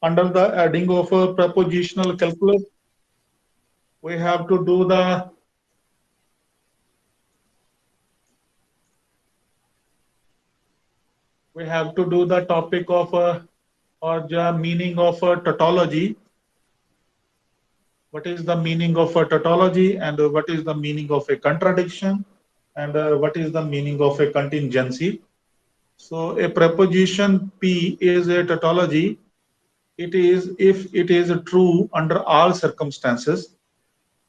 under the adding of a prepositional calculus, we have to do the topic of or the meaning of a tautology. What is the meaning of a tautology, and what is the meaning of a contradiction, and what is the meaning of a contingency. So a preposition P is a tautology. It is if it is true under all circumstances.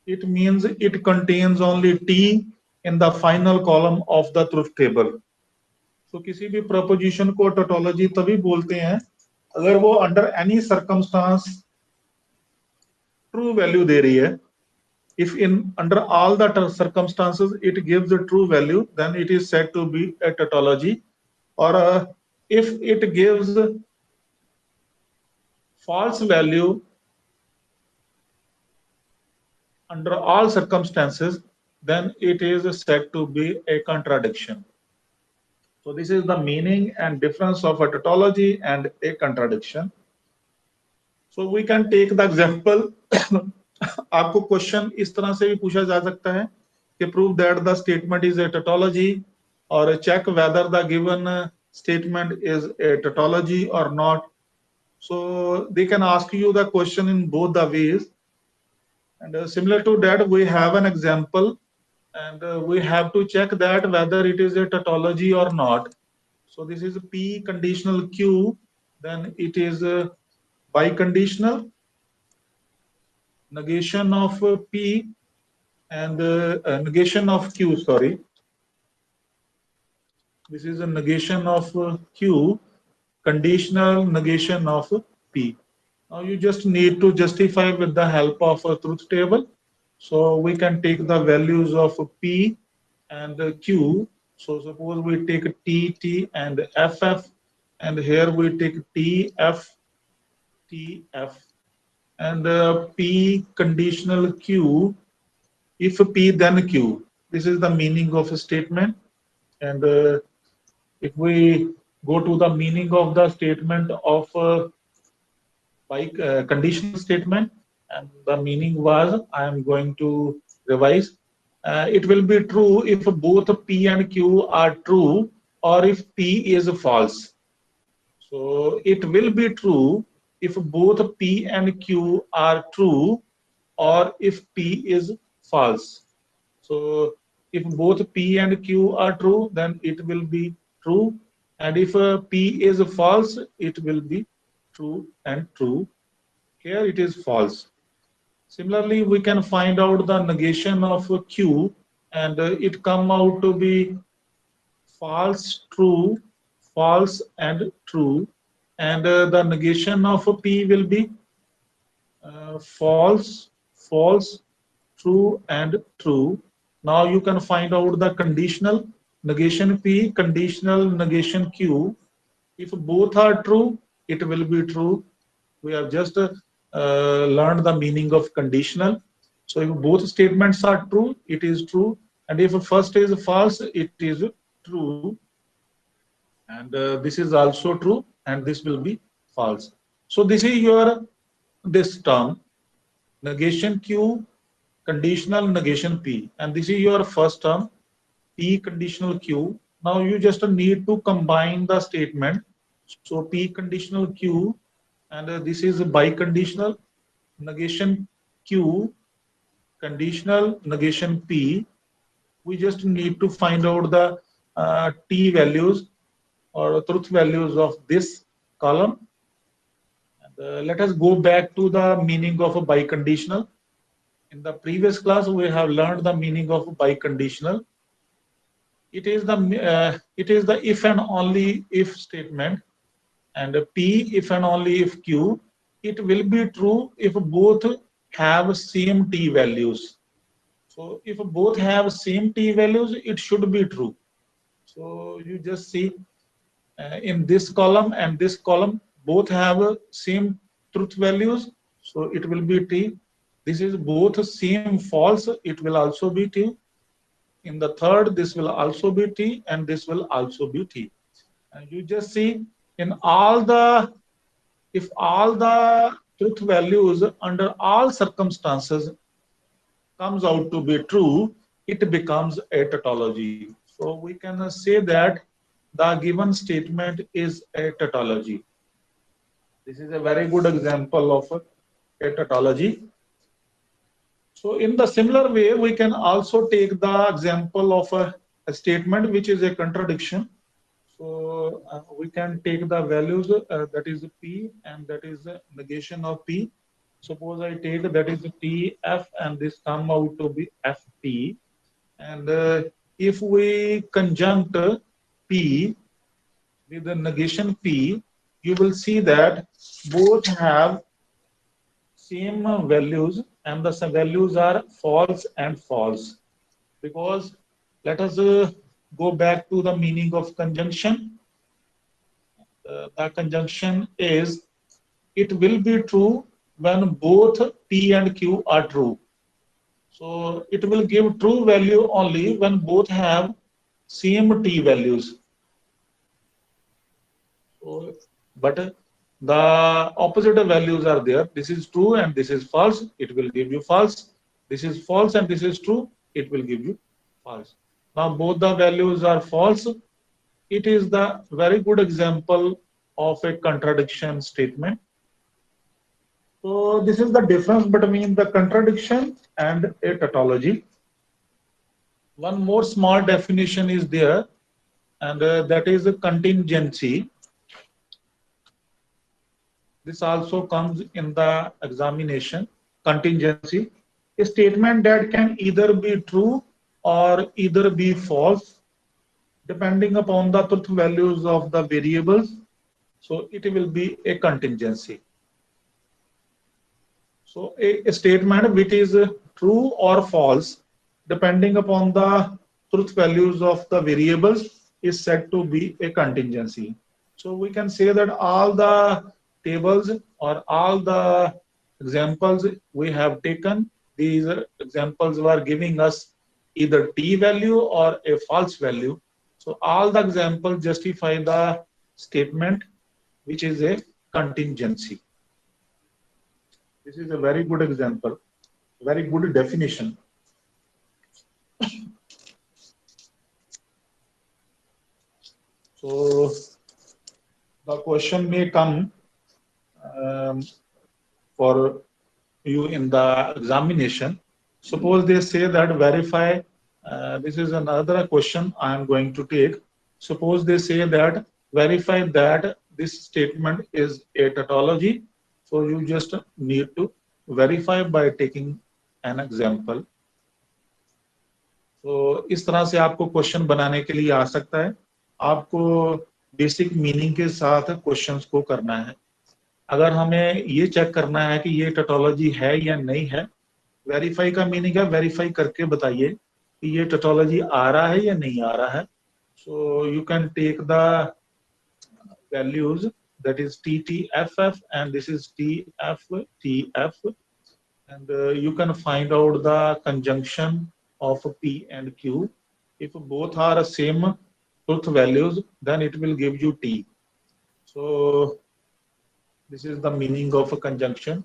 It means it contains only T in the final column of the truth table. So किसी भी preposition को tautology तभी बोलते हैं अगर वो under any circumstance true value दे रही है. If in under all the circumstances it gives a true value, then it is said to be a tautology. Or if it gives false value under all circumstances, then it is said to be a contradiction. So this is the meaning and difference of a tautology and a contradiction. So we can take the example. आपको question इस तरह से भी पूछा जा सकता है कि prove that the statement is a tautology, or check whether the given statement is a tautology or not. So they can ask you the question in both the ways. And similar to that, we have an example, and we have to check that whether it is a tautology or not. So this is P conditional Q, then it is biconditional, negation of P and negation of Q, sorry. This is a negation of Q, conditional negation of P. Now you just need to justify with the help of a truth table. So we can take the values of P and Q. So suppose we take T, T and FF, and here we take T, F, T, F, and P conditional Q. If P then Q. This is the meaning of a statement. And if we go to the meaning of the statement of by conditional statement, and the meaning was, I am going to revise. It will be true if both P and Q are true, or if P is false. So it will be true if both P and Q are true, or if P is false. So if both P and Q are true, then it will be true. And if P is false, it will be true and true. Here it is false. Similarly, we can find out the negation of Q, and it come out to be false, true, false, and true. And the negation of P will be false, false, true, and true. Now you can find out the conditional negation P, conditional negation Q. If both are true, it will be true. We have just learned the meaning of conditional. So if both statements are true, it is true. And if first is false, it is true. And this is also true, and this will be false. So this is your this term, negation Q, conditional negation P, and this is your first term, P conditional Q. Now you just need to combine the statement. So P conditional Q, and this is biconditional negation Q, conditional negation P. We just need to find out the T values or truth values of this column. And let us go back to the meaning of a biconditional. In the previous class, we have learned the meaning of biconditional. It is the if and only if statement, and P if and only if Q. It will be true if both have same T values. So if both have same T values, it should be true. So you just see in this column and this column, both have same truth values. So it will be T. This is both same false, it will also be T. In the third, this will also be T, and this will also be T. And you just see in all the if all the truth values under all circumstances comes out to be true, it becomes a tautology. So we can say that the given statement is a tautology. This is a very good example of a tautology. So in the similar way, we can also take the example of a statement which is a contradiction. So we can take the values that is P and that is negation of P. Suppose I take that is T F and this come out to be FT. And if we conjunct P with the negation P, you will see that both have same values and the values are false and false. Because let us go back to the meaning of conjunction. The conjunction is it will be true when both P and Q are true. So it will give true value only when both have same T values. So, but the opposite values are there. This is true and this is false. It will give you false. This is false and this is true. It will give you false. Now both the values are false. It is the very good example of a contradiction statement. So this is the difference between the contradiction and a tautology. One more small definition is there, and that is a contingency. This also comes in the examination. Contingency, a statement that can either be true or either be false, depending upon the truth values of the variables. So it will be a contingency. So a statement which is true or false, depending upon the truth values of the variables, is said to be a contingency. So we can say that all the tables or all the examples we have taken, these examples were giving us either t value or a false value. So all the examples justify the statement which is a contingency. This is a very good example, very good definition. So the question may come for you in the examination. Suppose they say that verify, this is another question I am going to take. Suppose they say that verify that this statement is a tautology. So you just need to verify by taking an example. तो इस तरह से आपको question बनाने के लिए आ सकता है. आपको बेसिक मीनिंग के साथ क्वेश्चंस को करना है. अगर हमें ये चेक करना है कि ये टोटोलॉजी है या नहीं है, वेरीफाई का मीनिंग है वेरीफाई करके बताइए कि ये टोटोलॉजी आ रहा है या नहीं आ रहा है. So you can take the values, that is TTFF and this is TFTF, and you can find out the conjunction of P and Q. If both are same truth values, then it will give you T. So this is the meaning of a conjunction.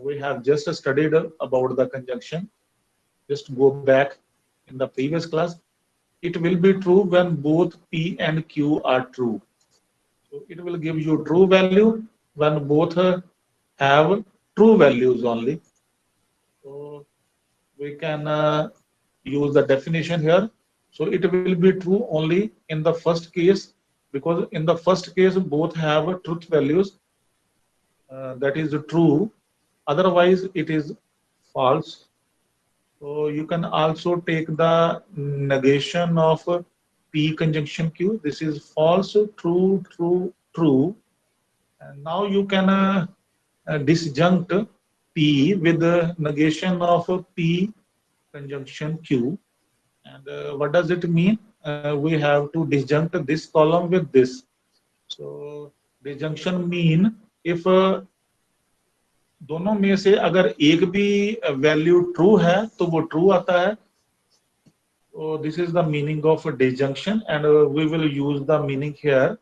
We have just studied about the conjunction. Just go back in the previous class. It will be true when both P and Q are true. So it will give you true value when both have true values only. So we can use the definition here. So it will be true only in the first case, because in the first case both have truth values, that is true. Otherwise it is false. So you can also take the negation of P conjunction Q. This is false, true, true, true. And now you can disjunct P with the negation of P conjunction Q. And what does it mean? We have to disjunct this column with this. So disjunction mean if दोनों में से अगर एक भी value true है तो वो true आता है. So this is the meaning of disjunction, and we will use the meaning here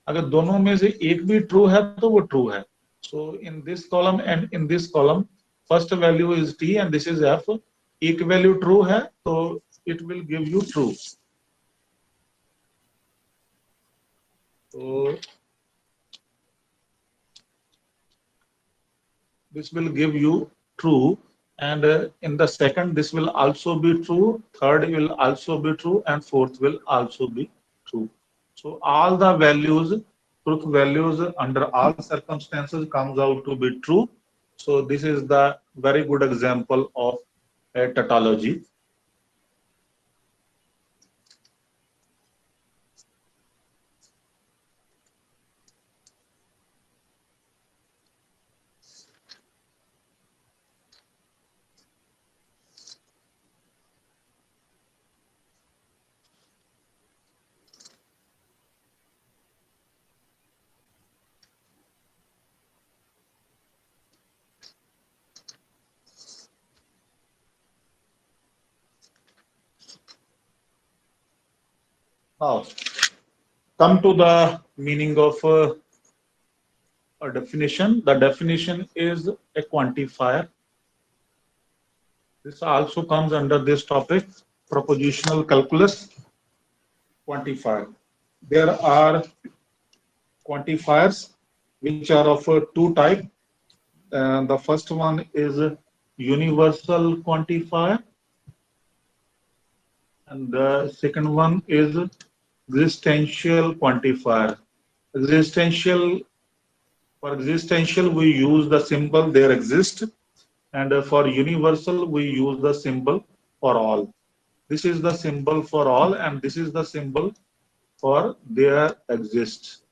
अगर दोनों में से एक भी ट्रू है तो वो ट्रू है. So in this column and in this column, first value is t and this is f. एक value true है तो it will give you true. So this will give you true, and in the second this will also be true, third will also be true, and fourth will also be true. So all the values, truth values under all circumstances comes out to be true. So this is the very good example of a tautology. Now, come to the meaning of a definition. The definition is a quantifier. This also comes under this topic, propositional calculus. Quantifier. There are quantifiers which are of two types. The first one is universal quantifier, and the second one is existential quantifier. Existential, for existential we use the symbol there exist, and for universal we use the symbol for all. This is the symbol for all and this is the symbol for there exist.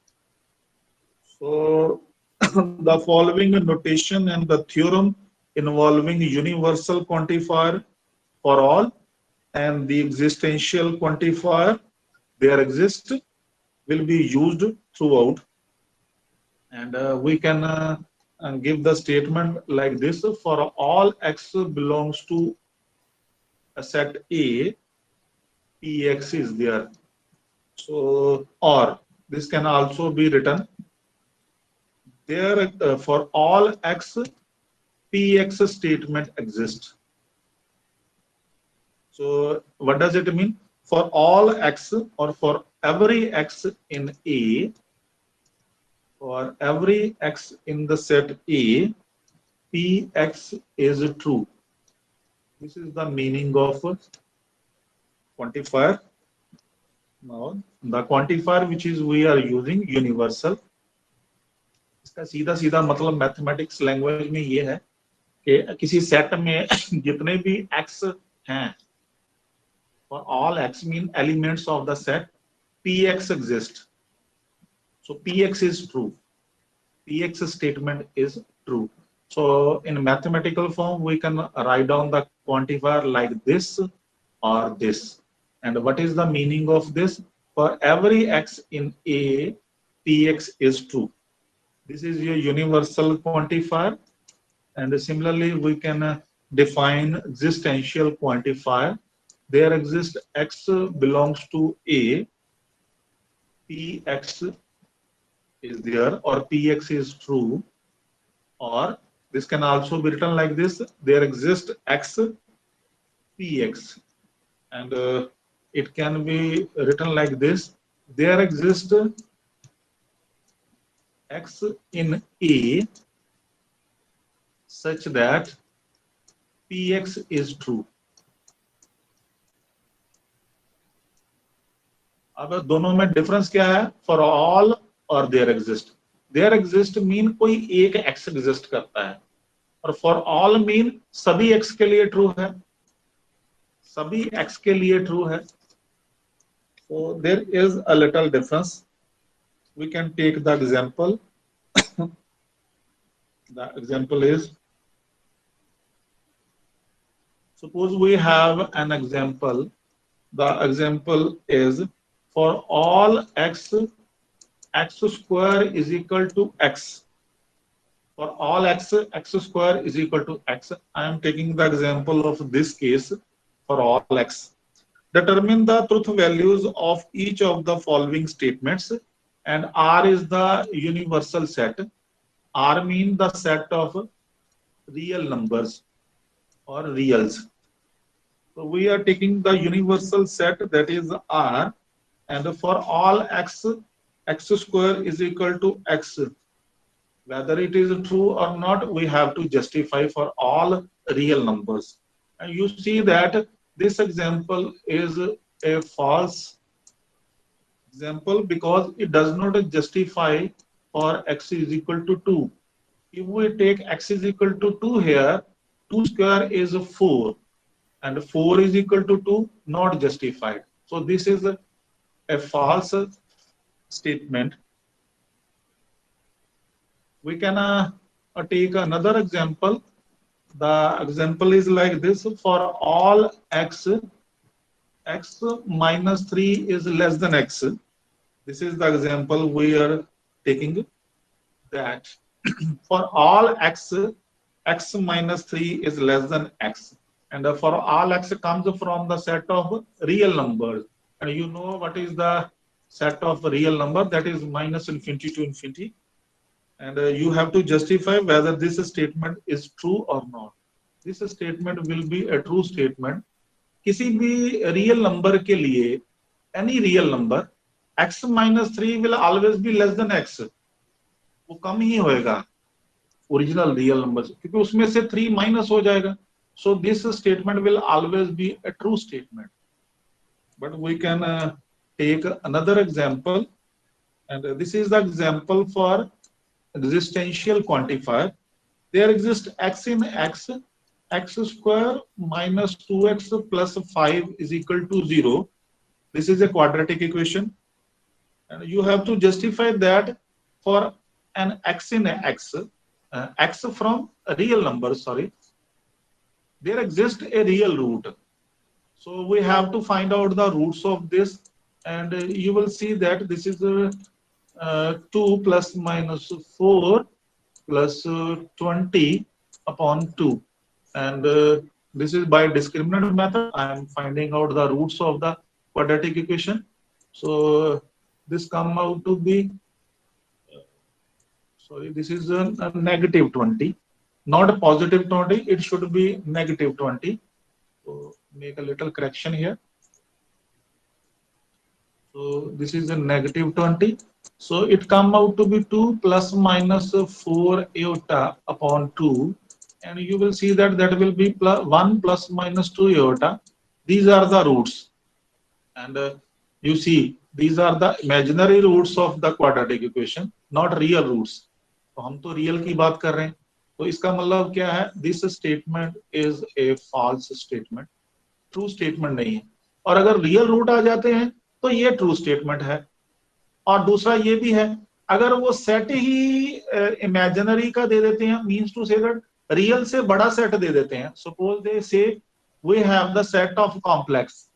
So the following notation and the theorem involving universal quantifier for all and the existential quantifier there exist will be used throughout, and we can give the statement like this: for all x belongs to a set A, Px is there. So, or this can also be written there for all x, Px statement exists. So, what does it mean? For all x or for every x in A, for every x in the set A, Px is true. This is the meaning of quantifier. Now, the quantifier which is we are using universal. इसका सीधा सीधा मतलब mathematics language में ये है कि किसी set में जितने भी x हैं, for all x mean elements of the set, Px exist. So Px is true. Px statement is true. So in mathematical form, we can write down the quantifier like this or this. And what is the meaning of this? For every x in A, Px is true. This is your universal quantifier. And similarly, we can define existential quantifier. There exists x belongs to A, Px is there, or Px is true, or this can also be written like this: there exists x, Px, and it can be written like this: there exists x in A such that Px is true. अब दोनों में difference क्या है? For all और there exist. There exist mean कोई एक x exist करता है, और फॉर ऑल मीन सभी एक्स के लिए ट्रू है, सभी एक्स के लिए ट्रू है. So there is a little difference. We can take the example. The example is, suppose we have an example. The example is for all x, x square is equal to x. For all x, x square is equal to x. I am taking the example of this case for all x. Determine the truth values of each of the following statements. and R is the universal set. R means the set of real numbers or reals. So we are taking the universal set, that is R, and for all x, x square is equal to x. Whether it is true or not, we have to justify for all real numbers. And you see that this example is a false example because it does not justify for x is equal to 2. If we take x is equal to 2 here, 2 square is 4 and 4 is equal to 2, not justified. So this is a false statement. We can take another example. The example is like this: for all x, x minus 3 is less than x. This is the example we are taking, that for all x, x minus 3 is less than x. And for all x comes from the set of real numbers. And you know what is the set of real number? That is minus infinity to infinity. And you have to justify whether this statement is true or not. This statement will be a true statement. किसी भी real number के लिए, any real number, x minus 3 will always be less than x. वो कम ही होएगा original real number से, क्योंकि उसमें से 3 माइनस हो जाएगा. So this statement will always be a true statement. But we can take another example, and this is the example for existential quantifier. There exists x in x, x square minus 2x plus 5 is equal to 0. This is a quadratic equation, and you have to justify that for an x in x, x from a real number, sorry, there exists a real root. So we have to find out the roots of this, and you will see that this is 2 plus minus 4 plus 20 upon 2. And this is by discriminant method. I am finding out the roots of the quadratic equation. So this come out to be, sorry, this is a negative 20, not a positive 20, it should be negative 20. So make a little correction here. So this is a negative 20. So it come out to be 2 plus minus 4 iota upon 2. And you will see that that will be 1 plus minus 2 iota. These are the roots. And you see, these are the imaginary roots of the quadratic equation, not real roots. तो हम तो real की बात कर रहे हैं. तो इसका मतलब क्या है? This statement is a false statement. True statement नहीं है. और अगर real root आ जाते हैं तो ये true statement है. और दूसरा ये भी है, अगर वो सेट ही imaginary का दे देते हैं, means to say that real से बड़ा set दे देते हैं. Suppose they say we have the set of complex.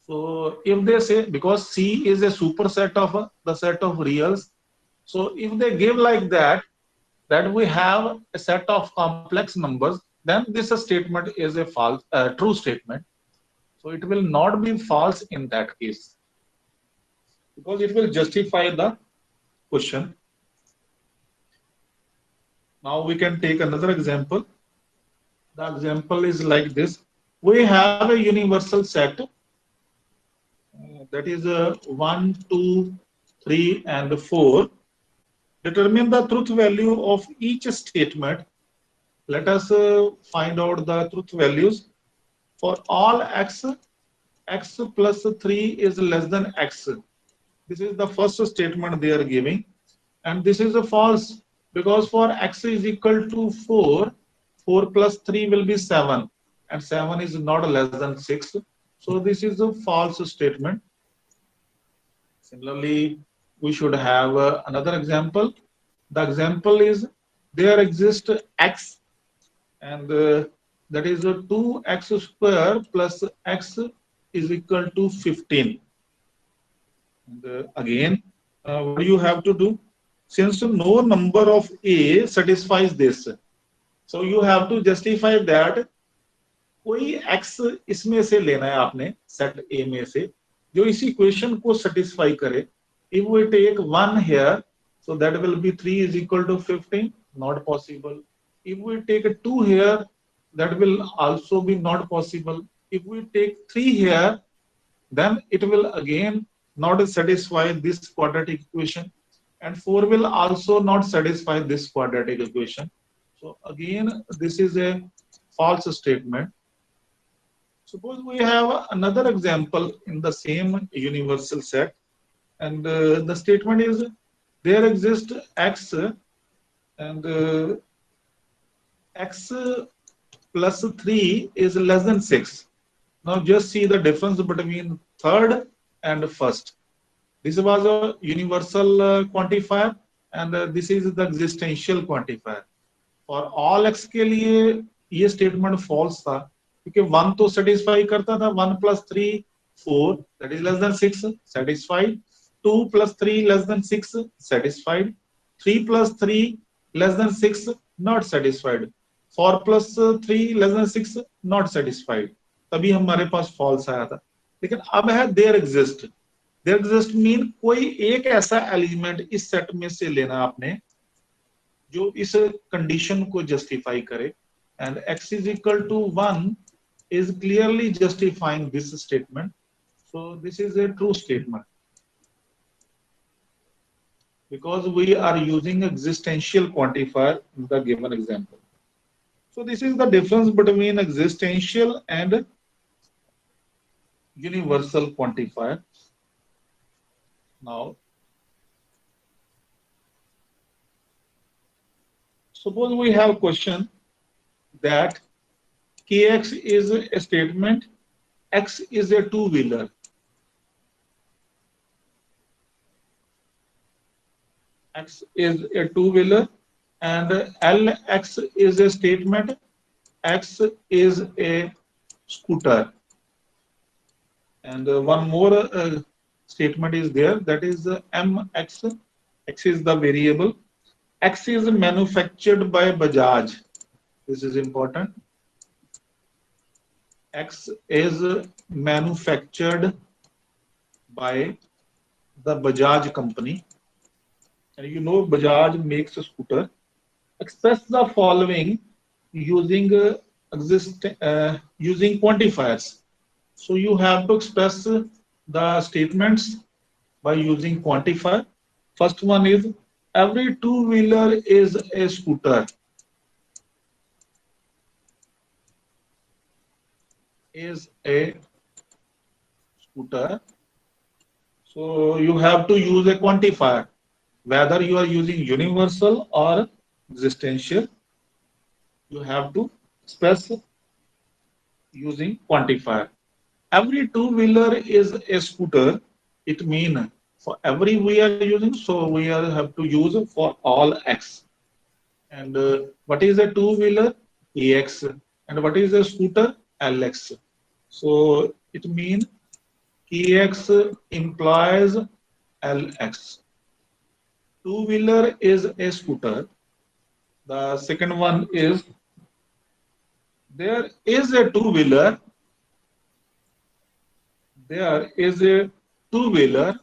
So if they say, because C is a superset of the set of reals, so if they give like that we have a set of complex numbers, then this statement is a false, true statement. So it will not be false in that case, because it will justify the question. Now we can take another example. The example is like this. We have a universal set, that is 1, 2, 3, and 4. Determine the truth value of each statement. Let us find out the truth values. For all x, x plus 3 is less than x. This is the first statement they are giving. And this is a false, because for x is equal to 4, 4 plus 3 will be 7. And 7 is not less than 6. So this is a false statement. Similarly, we should have another example. The example is there exists x, and that is 2x square plus x is equal to 15. And again, what do you have to do? Since no number of a satisfies this, so you have to justify that कोई x इसमें से लेना है आपने set a में से जो इस इक्वेशन को सेटिस्फाई करे. If we take 1 here, so that will be 3 is equal to 15, not possible. If we take a 2 here, that will also be not possible. If we take 3 here, then it will again not satisfy this quadratic equation, and 4 will also not satisfy this quadratic equation. So again, this is a false statement. Suppose we have another example in the same universal set, and the statement is there exists x, and x plus 3 is less than 6. Now just see the difference between third and first. This was a universal quantifier, and this is the existential quantifier. For all x के लिए ये statement false था, क्योंकि 1 तो satisfy करता था, 1 plus 3 4, that is less than 6, satisfied. 2 plus 3 less than 6, satisfied. 3 plus 3 less than 6, not satisfied. 4 plus 3 less than 6, not satisfied. तभी हमारे पास false आया था. लेकिन अब है there exist. There exist mean कोई एक ऐसा एलिमेंट इस सेट में से लेना आपने जो इस कंडीशन को जस्टिफाई करे, and x is equal to 1 is clearly justifying this statement. So this is a true statement because we are using existential quantifier in the given example. So this is the difference between existential and universal quantifier. Now, suppose we have a question that kx is a statement, x is a two-wheeler. X is a two-wheeler and Lx is a statement, x is a scooter. And one more statement is there, that is mx, x is the variable. X is manufactured by Bajaj. This is important. X is manufactured by the Bajaj company. And you know Bajaj makes a scooter. Express the following using using quantifiers. So you have to express the statements by using quantifier. First one is every two-wheeler is a scooter. Is a scooter. So you have to use a quantifier, whether you are using universal or existential. You have to express using quantifier. Every two-wheeler is a scooter. It means for every we are using, so we have to use for all x. And what is a two-wheeler? Ax. And what is a scooter? Lx. So it means kx implies Lx. Two-wheeler is a scooter. The second one is there is a two-wheeler. There is a two-wheeler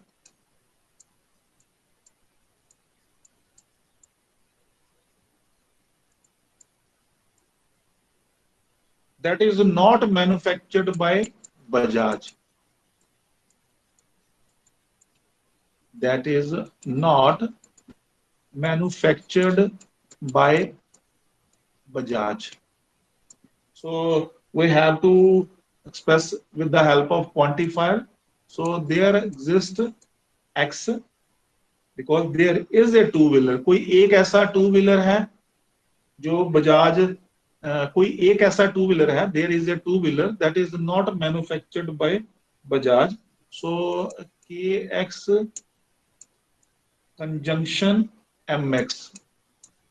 that is not manufactured by Bajaj. That is not manufactured by Bajaj. So we have to express with the help of quantifier. So there exists x because there is a two-wheeler. कोई एक ऐसा two-wheeler है जो बजाज कोई एक ऐसा two-wheeler है. There is a two-wheeler that is not manufactured by Bajaj. So kx conjunction mx.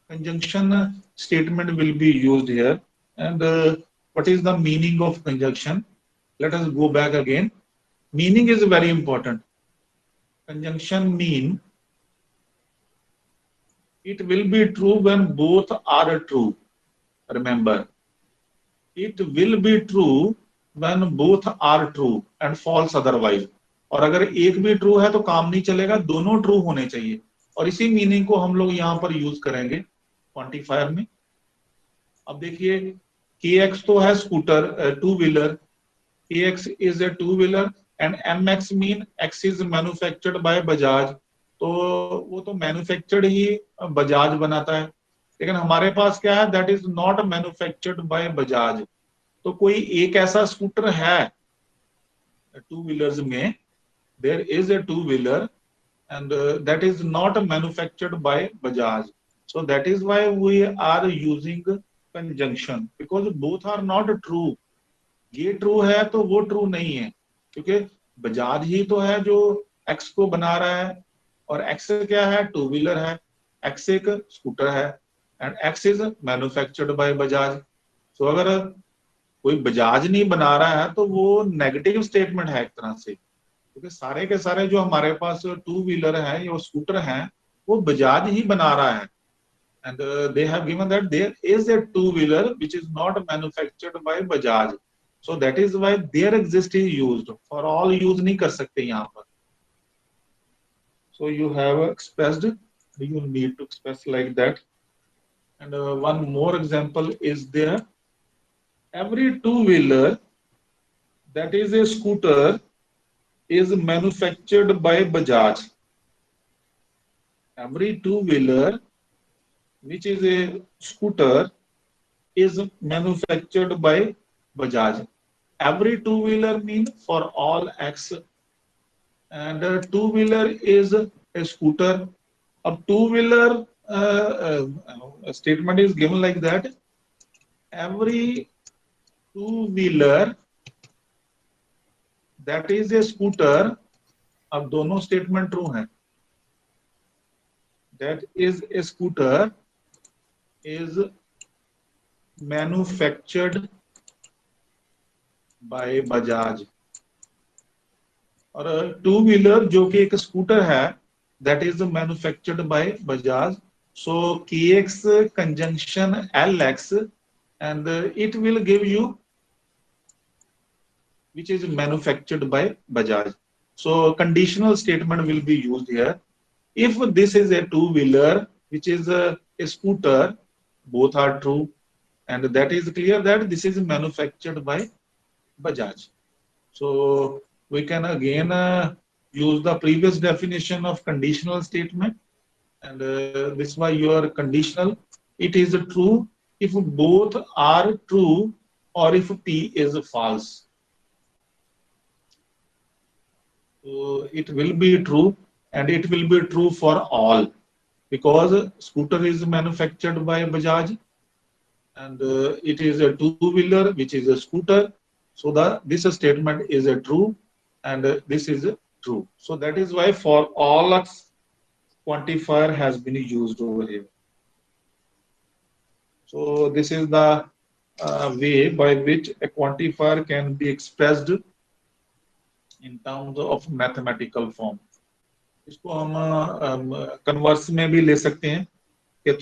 Conjunction statement will be used here. And what is the meaning of conjunction? Let us go back again. Meaning is very important. Conjunction mean it will be true when both are true. Remember, it will be true when both are true and false otherwise. और अगर एक भी true है तो काम नहीं चलेगा, दोनों ट्रू होने चाहिए। और इसी मीनिंग को हम लोग यहाँ पर यूज करेंगे क्वांटिफायर में। अब देखिए KX तो है scooter, two wheeler, KX is a two wheeler and MX mean X is manufactured by Bajaj, तो वो तो मैन्युफैक्चर्ड ही बजाज बनाता है। लेकिन हमारे पास क्या है, that is not manufactured by Bajaj. तो कोई एक ऐसा स्कूटर है टू व्हीलर्स में, there is a two wheeler and that is not manufactured by Bajaj. So that is why we are using conjunction, because both are not true. ये true है तो वो ट्रू नहीं है, क्योंकि बजाज ही तो है जो एक्स को बना रहा है, और एक्स क्या है, टू व्हीलर है, एक्स एक स्कूटर है, and X is manufactured by Bajaj. So अगर कोई बजाज नहीं बना रहा है तो वो नेगेटिव स्टेटमेंट है एक तरह से, क्योंकि सारे के सारे जो हमारे पास टू व्हीलर है या स्कूटर हैं वो बजाज ही बना रहा है। And they have given that there is a two wheeler which is not manufactured by Bajaj, so that is why there exist is used, for all use नहीं कर सकते यहाँ पर। So you have expressed, you need to express like that. And one more example is there, every two wheeler that is a scooter is manufactured by Bajaj. Every two-wheeler which is a scooter is manufactured by Bajaj. Every two-wheeler means for all X, and a two-wheeler is a scooter. A two-wheeler statement is given like that. Every two-wheeler that is a scooter. अब दोनों statement true हैं। That is a scooter is manufactured by Bajaj। और two wheeler जो कि एक scooter है, that is manufactured by Bajaj। So KX conjunction LX and it will give you which is manufactured by Bajaj। So conditional statement will be used here. If this is a two wheeler which is a scooter, both are true, and that is clear that this is manufactured by Bajaj। So we can again use the previous definition of conditional statement, and this why your conditional, it is true if both are true or if P is false। So it will be true, and it will be true for all, because scooter is manufactured by Bajaj, and it is a two wheeler which is a scooter, so this statement is a true, and this is a true। So that is why for all X quantifier has been used over here। So this is the way by which a quantifier can be expressed in terms of mathematical form। इसको हम converse में भी ले सकते हैं कि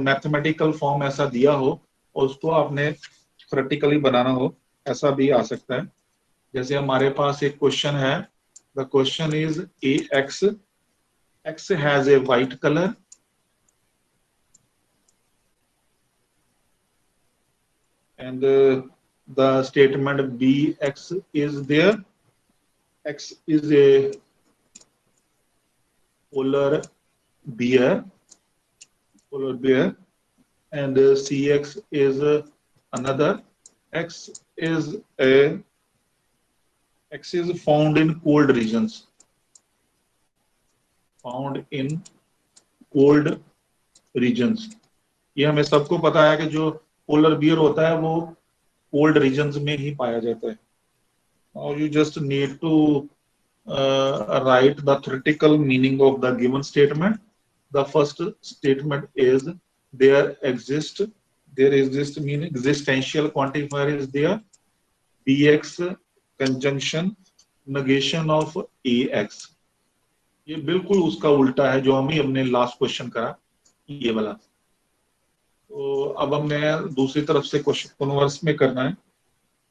mathematical form ऐसा दिया हो और उसको आपने थ्योरेटिकली बनाना हो, ऐसा भी आ सकता है। जैसे हमारे पास एक क्वेश्चन है, the question is a x, x has a white colour and the statement B x is there, x is a polar bear, and CX is another. X is found in cold regions. Found in cold regions। ये हमें सबको पता है कि जो polar bear होता है वो कोल्ड रीजन्स में ही पाया जाता है। Now you just need to write the theoretical meaning of the given statement। The first statement is there exists mean existential quantifier is there, bx conjunction negation of ax। ये बिल्कुल उसका उल्टा है जो हमें हमने लास्ट क्वेश्चन करा, ये वाला। तो अब हमने दूसरी तरफ से क्वेश्चन कन्वर्स में करना है।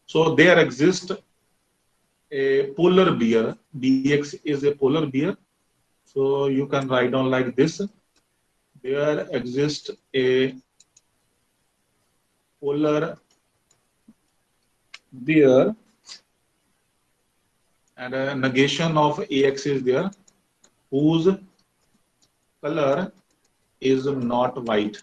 So there exist a polar bear. Bx is a polar bear. So you can write down like this. There exists a polar bear, and a negation of Ax is there, whose color is not white.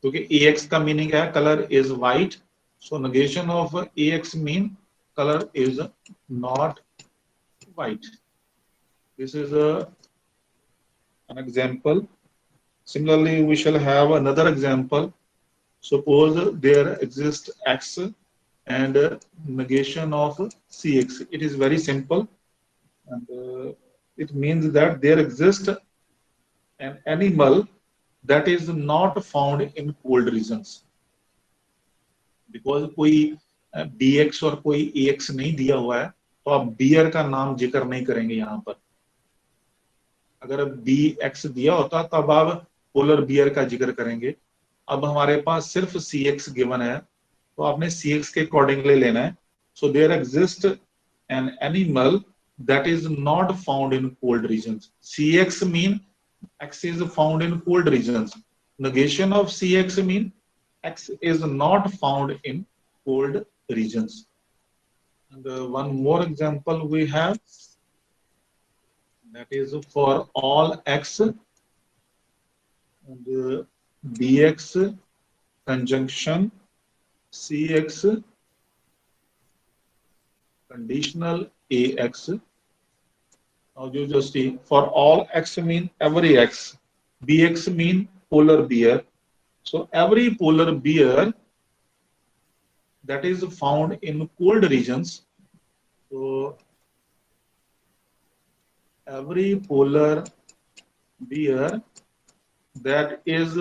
क्योंकि Ax का meaning है color is white. So negation of Ax mean color is not white. This is an example. Similarly, we shall have another example. Suppose there exists X and negation of Cx. It is very simple, and it means that there exists an animal that is not found in cold regions. Because कोई bx और कोई ax नहीं दिया हुआ है, तो आप beer का नाम जिक्र नहीं करेंगे यहाँ पर. अगर bx दिया होता तब आप पोलर बियर का जिक्र करेंगे. अब हमारे पास सिर्फ cx गिवन है, तो आपने cx के अकॉर्डिंगली लेना है. So there exists an animal that is not found in cold regions. Cx mean X is found in cold regions. Negation of Cx mean X is not found in cold regions. And one more example we have, that is for all X and Bx conjunction Cx conditional Ax. Now you just see, for all X mean every X, Bx mean polar bear. So every polar bear that is found in cold regions. So every polar bear that is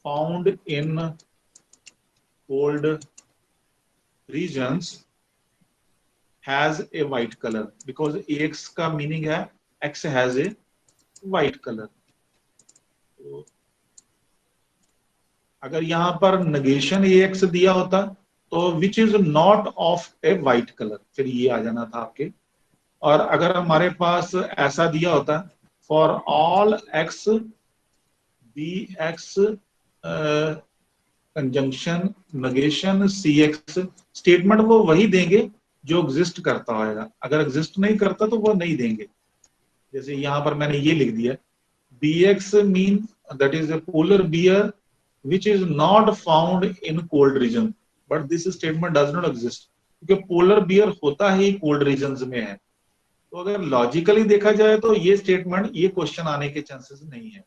found in cold regions has a white color, because Ax का meaning है X has a white color. तो अगर यहाँ पर negation Ax दिया होता तो which is not of a white color, फिर ये आ जाना था आपके. और अगर हमारे पास ऐसा दिया होता for all X Bx conjunction negation Cx, statement वो वही देंगे जो एग्जिस्ट करता होगा. अगर एग्जिस्ट नहीं करता तो वो नहीं देंगे. जैसे यहाँ पर मैंने ये लिख दिया, Bx mean that is a polar bear which is not found in cold region, but this statement does not exist, क्योंकि पोलर बियर होता ही कोल्ड रीजन्स में है. तो अगर लॉजिकली देखा जाए तो ये स्टेटमेंट, ये क्वेश्चन आने के चांसेस नहीं है,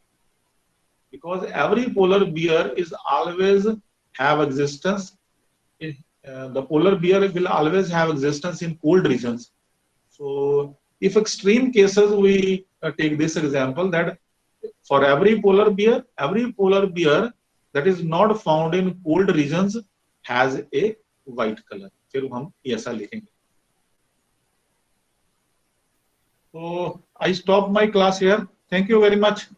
because every polar bear is always have existence. The polar bear will always have existence in cold regions. So if extreme cases, we take this example that for every polar bear that is not found in cold regions has a white color. फिर हम ऐसा लिखेंगे. So I stop my class here. Thank you very much.